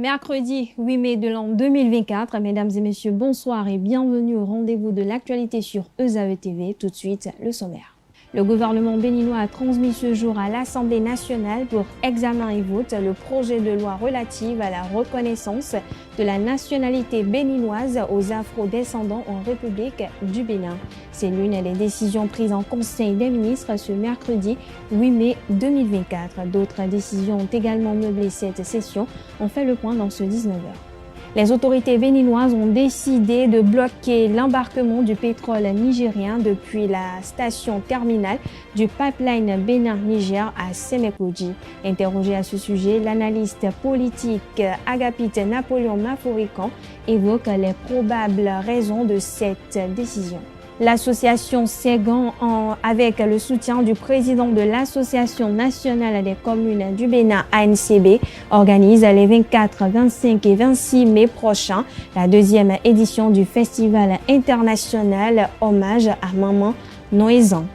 Mercredi 8 mai de l'an 2024. Mesdames et messieurs, bonsoir et bienvenue au rendez-vous de l'actualité sur ESAE TV. Tout de suite, le sommaire. Le gouvernement béninois a transmis ce jour à l'Assemblée nationale pour examen et vote le projet de loi relative à la reconnaissance de la nationalité béninoise aux afro-descendants en République du Bénin. C'est l'une des décisions prises en Conseil des ministres ce mercredi 8 mai 2024. D'autres décisions ont également meublé cette session. On fait le point dans ce 19h. Les autorités béninoises ont décidé de bloquer l'embarquement du pétrole nigérien depuis la station terminale du pipeline Bénin-Niger à Semekoji. Interrogé à ce sujet, l'analyste politique Agapite Napoléon Maforican évoque les probables raisons de cette décision. L'association Ségan, avec le soutien du président de l'Association nationale des communes du Bénin, ANCB, organise les 24, 25 et 26 mai prochains la deuxième édition du Festival international Hommage à Maman Noézan.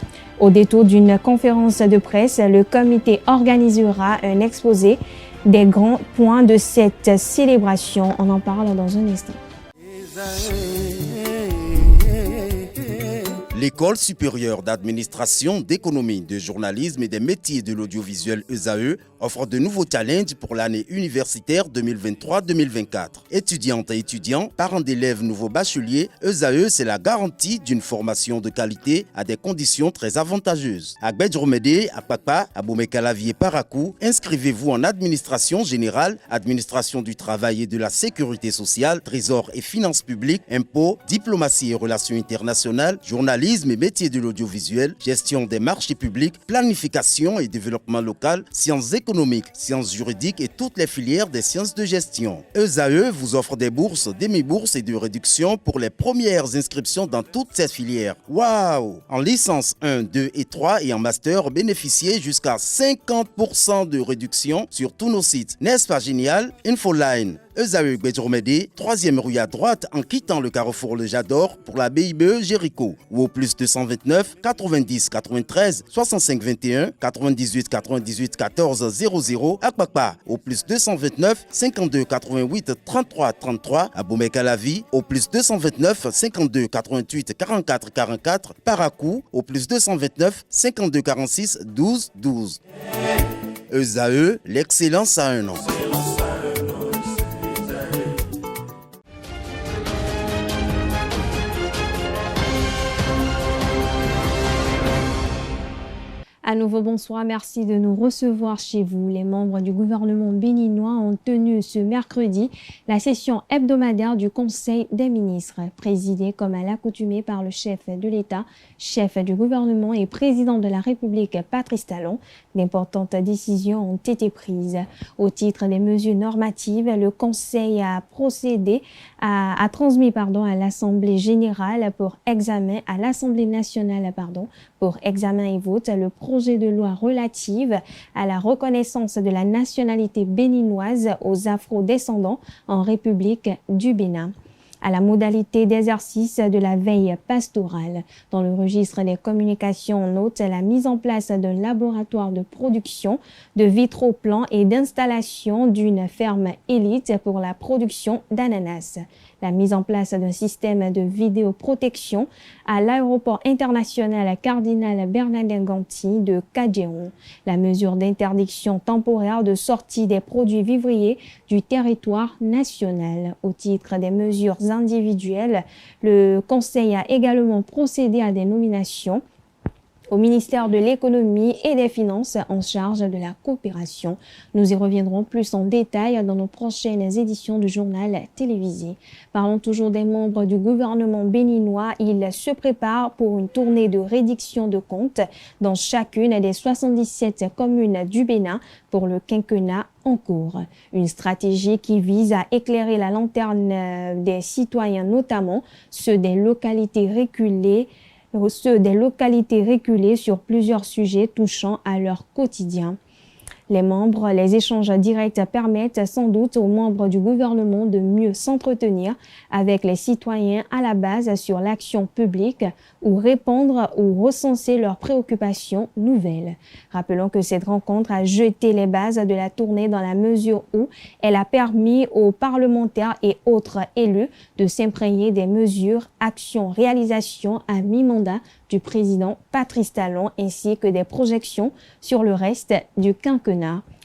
Au détour d'une conférence de presse, le comité organisera un exposé des grands points de cette célébration. On en parle dans un instant. L'École supérieure d'administration, d'économie, de journalisme et des métiers de l'audiovisuel ESAE offre de nouveaux challenges pour l'année universitaire 2023-2024. Étudiantes et étudiants, parents d'élèves nouveaux bacheliers, ESAE, c'est la garantie d'une formation de qualité à des conditions très avantageuses. À Gbedjromede, à Papa, à Bomekalavi et Parakou, inscrivez-vous en administration générale, administration du travail et de la sécurité sociale, trésor et finances publiques, impôts, diplomatie et relations internationales, journalisme et métiers de l'audiovisuel, gestion des marchés publics, planification et développement local, sciences économiques, sciences juridiques et toutes les filières des sciences de gestion. ESAE vous offre des bourses, demi-bourses et de réductions pour les premières inscriptions dans toutes ces filières. Waouh! En licence 1, 2 et 3 et en master, bénéficiez jusqu'à 50% de réduction sur tous nos sites. N'est-ce pas génial? Infoline. ESAE Gbedjromede, 3e rue à droite en quittant le carrefour Le Jador pour la BIBE Jéricho ou au plus 229 90 93 65 21 98 98 14 00 à Kpakpa au plus 229 52 88 33 33 à Bomekalavi au plus 229 52 88 44 44 Parakou au plus 229 52 46 12 12. ESAE, l'excellence à un nom. À nouveau, bonsoir. Merci de nous recevoir chez vous. Les membres du gouvernement béninois ont tenu ce mercredi la session hebdomadaire du Conseil des ministres, présidée comme à l'accoutumée par le chef de l'État, chef du gouvernement et président de la République, Patrice Talon. D'importantes décisions ont été prises. Au titre des mesures normatives, le Conseil a transmis à l'Assemblée générale pour examen, à l'Assemblée nationale pour examen et vote le projet de loi relative à la reconnaissance de la nationalité béninoise aux afro-descendants en République du Bénin, à la modalité d'exercice de la veille pastorale. Dans le registre des communications, on note la mise en place d'un laboratoire de production de vitroplans et d'installation d'une ferme élite pour la production d'ananas. La mise en place d'un système de vidéoprotection à l'aéroport international Cardinal Bernardin Ganti de Kadjeron. La mesure d'interdiction temporaire de sortie des produits vivriers du territoire national. Au titre des mesures individuelles, le Conseil a également procédé à des nominations au ministère de l'Économie et des Finances en charge de la coopération. Nous y reviendrons plus en détail dans nos prochaines éditions du journal télévisé. Parlons toujours des membres du gouvernement béninois. Ils se préparent pour une tournée de réduction de comptes dans chacune des 77 communes du Bénin pour le quinquennat en cours. Une stratégie qui vise à éclairer la lanterne des citoyens, notamment ceux des localités reculées sur plusieurs sujets touchant à leur quotidien. Les échanges directs permettent sans doute aux membres du gouvernement de mieux s'entretenir avec les citoyens à la base sur l'action publique ou répondre ou recenser leurs préoccupations nouvelles. Rappelons que cette rencontre a jeté les bases de la tournée dans la mesure où elle a permis aux parlementaires et autres élus de s'imprégner des mesures, actions, réalisations à mi-mandat du président Patrice Talon ainsi que des projections sur le reste du quinquennat.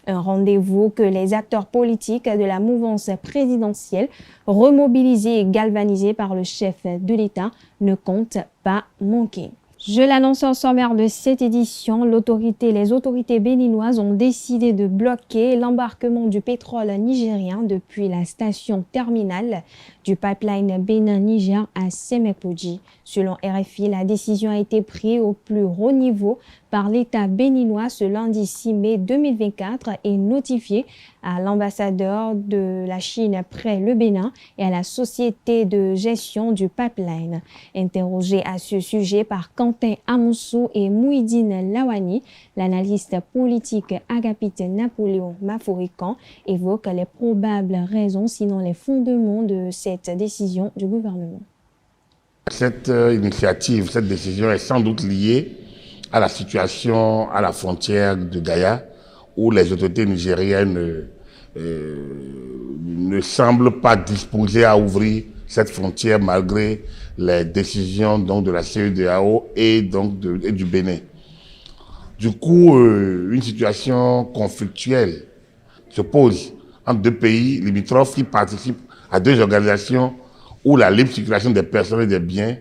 Un rendez-vous que les acteurs politiques de la mouvance présidentielle, remobilisés et galvanisés par le chef de l'État, ne comptent pas manquer. Je l'annonce au sommaire de cette édition, les autorités béninoises ont décidé de bloquer l'embarquement du pétrole nigérien depuis la station terminale du pipeline Bénin-Niger à Semekoji. Selon RFI, la décision a été prise au plus haut niveau par l'État béninois ce lundi 6 mai 2024 et notifiée à l'ambassadeur de la Chine près le Bénin et à la société de gestion du pipeline. Interrogé à ce sujet par Quentin Amoussou et Mouhidine Lawani, l'analyste politique Agapite Napoléon Maforican évoque les probables raisons, sinon les fondements de cette décision du gouvernement. Cette initiative, cette décision est sans doute liée à la situation à la frontière de Gaïa, où les autorités nigériennes ne semblent pas disposées à ouvrir cette frontière malgré les décisions donc, de la CEDEAO et du Bénin. Du coup, une situation conflictuelle se pose entre deux pays limitrophes qui participent à deux organisations où la libre circulation des personnes et des biens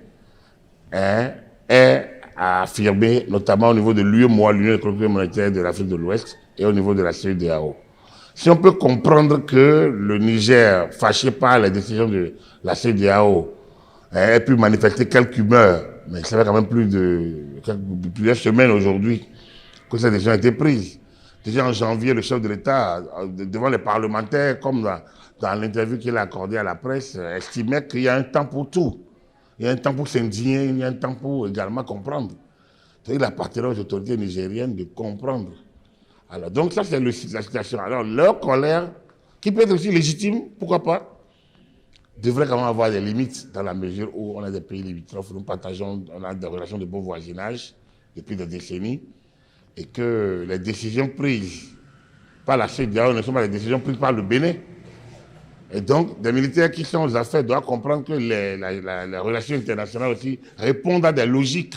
est affirmée, notamment au niveau de l'UEMOA, l'Union économique et monétaire de l'Afrique de l'Ouest, et au niveau de la CEDEAO. Si on peut comprendre que le Niger, fâché par les décisions de la CEDEAO, ait pu manifester quelques humeurs, mais ça fait quand même plusieurs semaines aujourd'hui que cette décision a été prise. Déjà en janvier, le chef de l'État, devant les parlementaires, comme dans l'interview qu'il a accordée à la presse, estimait qu'il y a un temps pour tout. Il y a un temps pour s'indigner, il y a un temps pour également comprendre. Il appartiendra aux autorités nigériennes de comprendre. Alors, donc ça, c'est la situation. Alors, leur colère, qui peut être aussi légitime, pourquoi pas, devrait quand même avoir des limites dans la mesure où on a des pays limitrophes, on a des relations de bon voisinage depuis des décennies, et que les décisions prises par la CEDEAO ne sont pas les décisions prises par le Bénin. Et donc, des militaires qui sont aux affaires doivent comprendre que les relations internationales aussi répondent à des logiques.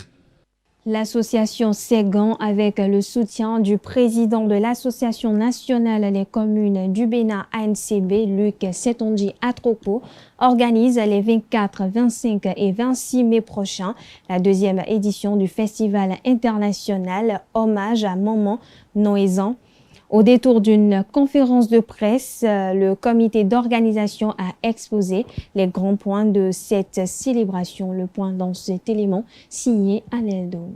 L'association Ségan, avec le soutien du président de l'Association nationale des communes du Bénin ANCB, Luc Setonji Atropo, organise les 24, 25 et 26 mai prochains la deuxième édition du Festival international Hommage à Maman Noézan. Au détour d'une conférence de presse, le comité d'organisation a exposé les grands points de cette célébration. Le point dans cet élément signé Aneldo.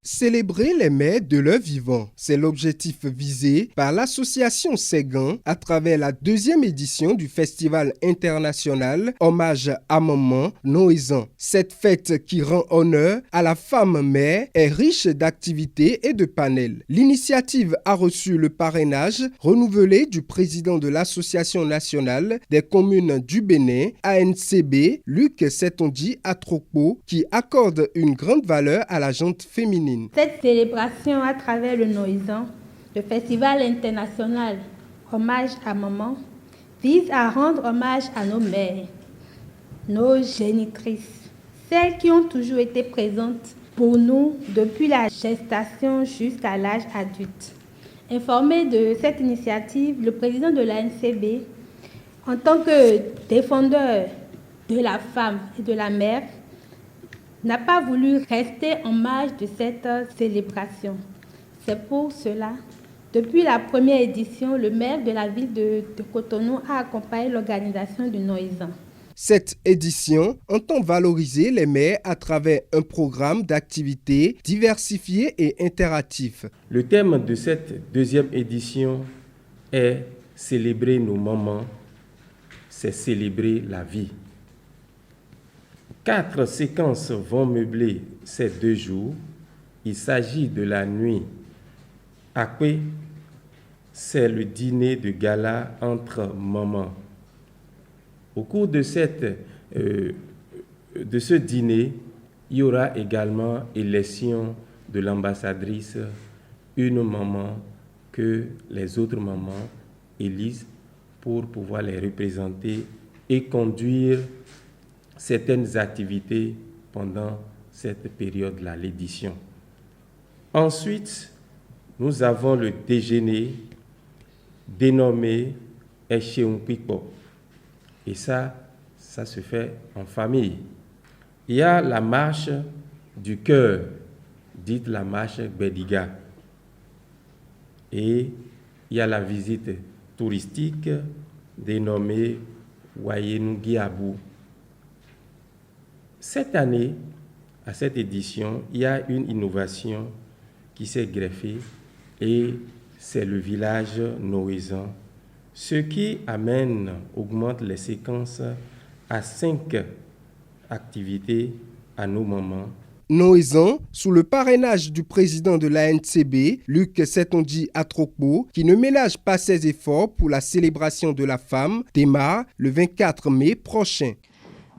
Célébrer les mères de leur vivant, c'est l'objectif visé par l'association Ségan à travers la deuxième édition du Festival international Hommage à Maman Noézan. Cette fête qui rend honneur à la femme mère est riche d'activités et de panels. L'initiative a reçu le parrainage renouvelé du président de l'Association nationale des communes du Bénin, ANCB, Luc Setonji Atropo, qui accorde une grande valeur à la gente féminine. Cette célébration à travers le Noézan, le Festival international Hommage à Maman, vise à rendre hommage à nos mères, nos génitrices, celles qui ont toujours été présentes pour nous depuis la gestation jusqu'à l'âge adulte. Informé de cette initiative, le président de l'ANCB, en tant que défendeur de la femme et de la mère, n'a pas voulu rester en marge de cette célébration. C'est pour cela, depuis la première édition, le maire de la ville de Cotonou a accompagné l'organisation du Noézan. Cette édition entend valoriser les mères à travers un programme d'activités diversifié et interactif. Le thème de cette deuxième édition est « Célébrer nos mamans, c'est célébrer la vie ». 4 séquences vont meubler ces 2 jours. Il s'agit de la nuit Akwe, c'est le dîner de gala entre mamans. Au cours de ce dîner, il y aura également élection de l'ambassadrice, une maman que les autres mamans élisent pour pouvoir les représenter et conduire certaines activités pendant cette période-là, l'édition. Ensuite, nous avons le déjeuner dénommé Echeumpipo. Et ça se fait en famille. Il y a la marche du cœur, dite la marche Bediga. Et il y a la visite touristique dénommée Wayenungiabu. Cette année, à cette édition, il y a une innovation qui s'est greffée et c'est le village noésan. Ce qui augmente les séquences à 5 activités à nos mamans. Noésan, sous le parrainage du président de l'ANCB, Luc Setonji Atrokbo, qui ne ménage pas ses efforts pour la célébration de la femme, démarre le 24 mai prochain.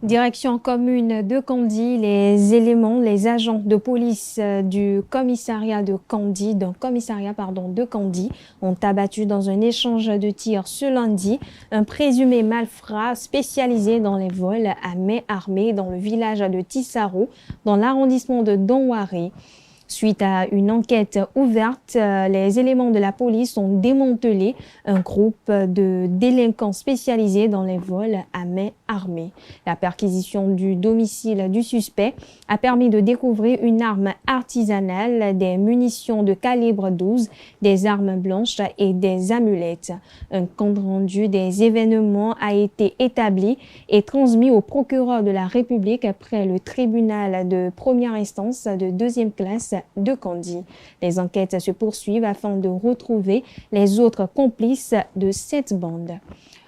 Direction commune de Kandji, les agents de police du commissariat de Kandji, de Kandji, ont abattu dans un échange de tirs ce lundi un présumé malfrat spécialisé dans les vols à main armée dans le village de Tissaro, dans l'arrondissement de Donwari. Suite à une enquête ouverte, les éléments de la police ont démantelé un groupe de délinquants spécialisés dans les vols à main armée. La perquisition du domicile du suspect a permis de découvrir une arme artisanale, des munitions de calibre 12, des armes blanches et des amulettes. Un compte rendu des événements a été établi et transmis au procureur de la République après le tribunal de première instance de deuxième classe de Kandji. Les enquêtes se poursuivent afin de retrouver les autres complices de cette bande.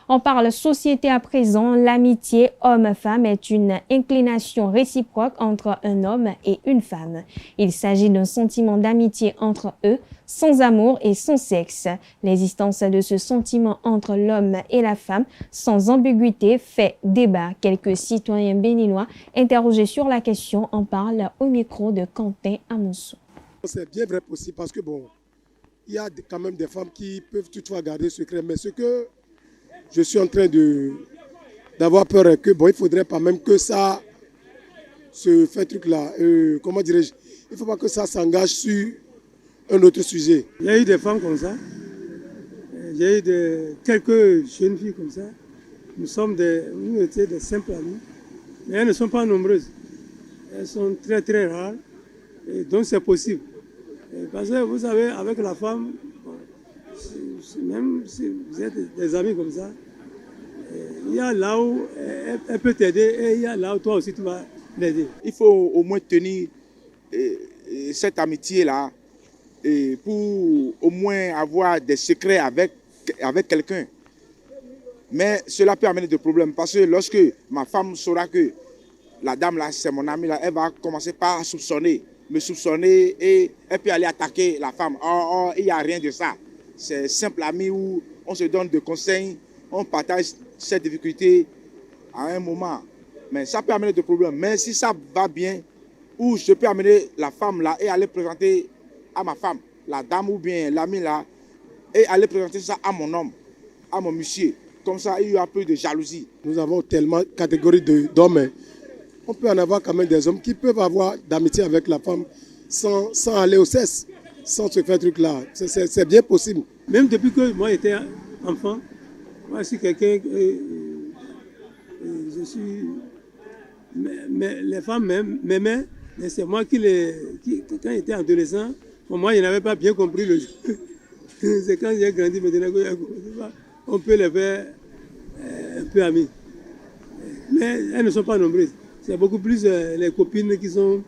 On parle société à présent. L'amitié homme-femme est une inclination réciproque entre un homme et une femme. Il s'agit d'un sentiment d'amitié entre eux, sans amour et sans sexe. L'existence de ce sentiment entre l'homme et la femme, sans ambiguïté, fait débat. Quelques citoyens béninois interrogés sur la question en parlent au micro de Quentin Amonsou. C'est bien vrai possible parce que il y a quand même des femmes qui peuvent toutefois garder secret, mais ce que je suis en train d'avoir peur est que il faudrait pas même que ça se fait truc là. Comment dirais-je? Il ne faut pas que ça s'engage sur un autre sujet. Il y a eu des femmes comme ça. Il y a eu quelques jeunes filles comme ça. Nous étions des simples amis, mais elles ne sont pas nombreuses. Elles sont très très rares. Et donc c'est possible. Parce que vous savez, avec la femme, même si vous êtes des amis comme ça, il y a là où elle peut t'aider et il y a là où toi aussi tu vas l'aider. Il faut au moins tenir cette amitié-là pour au moins avoir des secrets avec quelqu'un. Mais cela peut amener des problèmes parce que lorsque ma femme saura que la dame là, c'est mon amie là, elle va commencer par me soupçonner et elle peut aller attaquer la femme. Or, il n'y a rien de ça. C'est simple ami où on se donne des conseils, on partage cette difficulté à un moment. Mais ça peut amener des problèmes. Mais si ça va bien, où je peux amener la femme là et aller présenter à ma femme, la dame ou bien l'ami là, et aller présenter ça à mon homme, à mon monsieur. Comme ça, il y a un peu de jalousie. Nous avons tellement de catégories d'hommes. On peut en avoir quand même des hommes qui peuvent avoir d'amitié avec la femme sans aller au cesse, sans se faire truc là. C'est bien possible. Même depuis que moi j'étais enfant, moi je suis quelqu'un, je suis, mais les femmes m'aimaient, mais c'est moi qui quand j'étais adolescent, pour moi je n'avais pas bien compris le jeu. C'est quand j'ai grandi maintenant on peut les faire un peu amis. Mais elles ne sont pas nombreuses. C'est beaucoup plus les copines qui sont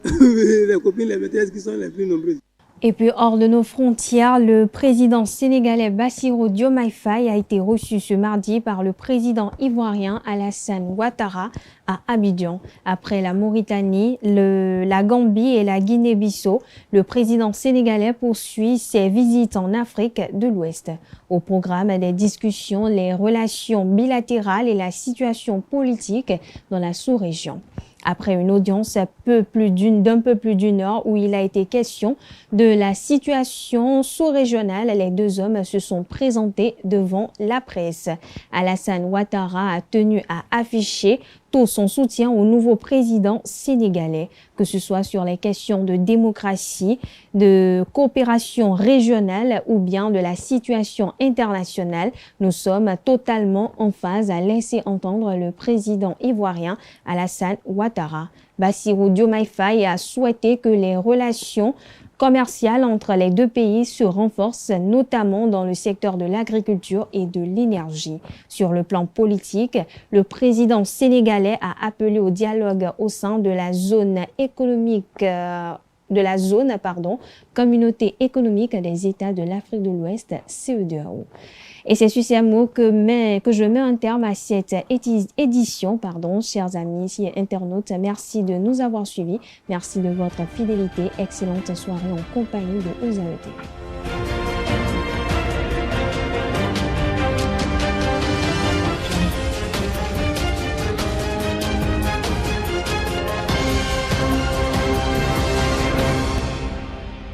les maîtresses qui sont les plus nombreuses. Et puis, hors de nos frontières, le président sénégalais Bassirou Diomaye Faye a été reçu ce mardi par le président ivoirien Alassane Ouattara à Abidjan. Après la Mauritanie, la Gambie et la Guinée-Bissau, le président sénégalais poursuit ses visites en Afrique de l'Ouest. Au programme des discussions, les relations bilatérales et la situation politique dans la sous-région. Après une audience d'un peu plus d'une heure où il a été question de la situation sous-régionale, les deux hommes se sont présentés devant la presse. Alassane Ouattara a tenu à afficher tout son soutien au nouveau président sénégalais, que ce soit sur les questions de démocratie, de coopération régionale ou bien de la situation internationale. Nous sommes totalement en phase, a laissé entendre le président ivoirien Alassane Ouattara. Bassirou Diomaye Faye a souhaité que les relations commerciales entre les deux pays se renforcent, notamment dans le secteur de l'agriculture et de l'énergie. Sur le plan politique, le président sénégalais a appelé au dialogue au sein de la zone communauté économique des États de l'Afrique de l'Ouest, CEDEAO. Et c'est sur ces mots que je mets un terme à cette édition, chers amis et internautes. Merci de nous avoir suivis. Merci de votre fidélité. Excellente soirée en compagnie de EZAE TV.